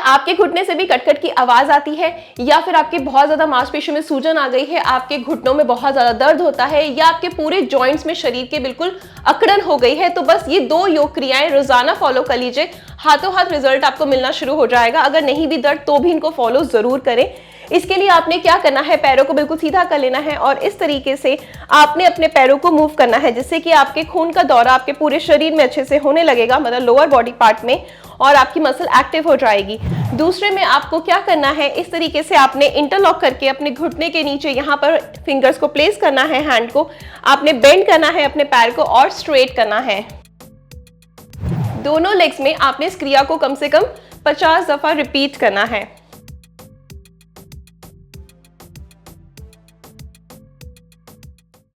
आपके घुटने से भी कटकट की आवाज आती है, या फिर आपके बहुत ज्यादा मांसपेशियों में सूजन आ गई है, आपके घुटनों में बहुत ज्यादा दर्द होता है, या आपके पूरे जॉइंट्स में शरीर के बिल्कुल अकड़न हो गई है, तो बस ये 2 योग क्रियाएं रोजाना फॉलो कर लीजिए, हाथों हाथ रिजल्ट आपको मिलना शुरू हो जाएगा। अगर नहीं भी दर्द तो भी इनको फॉलो जरूर करें। इसके लिए आपने क्या करना है, पैरों को बिल्कुल सीधा कर लेना है और इस तरीके से आपने अपने पैरों को मूव करना है, जिससे कि आपके खून का दौरा आपके पूरे शरीर में अच्छे से होने लगेगा, मतलब लोअर बॉडी पार्ट में, और आपकी मसल एक्टिव हो जाएगी। दूसरे में आपको क्या करना है, इस तरीके से आपने इंटरलॉक करके अपने घुटने के नीचे यहाँ पर फिंगर्स को प्लेस करना है, हैंड को आपने बेंड करना है अपने पैर को और स्ट्रेट करना है। दोनों लेग्स में आपने इस क्रिया को कम से कम 50 दफा रिपीट करना है।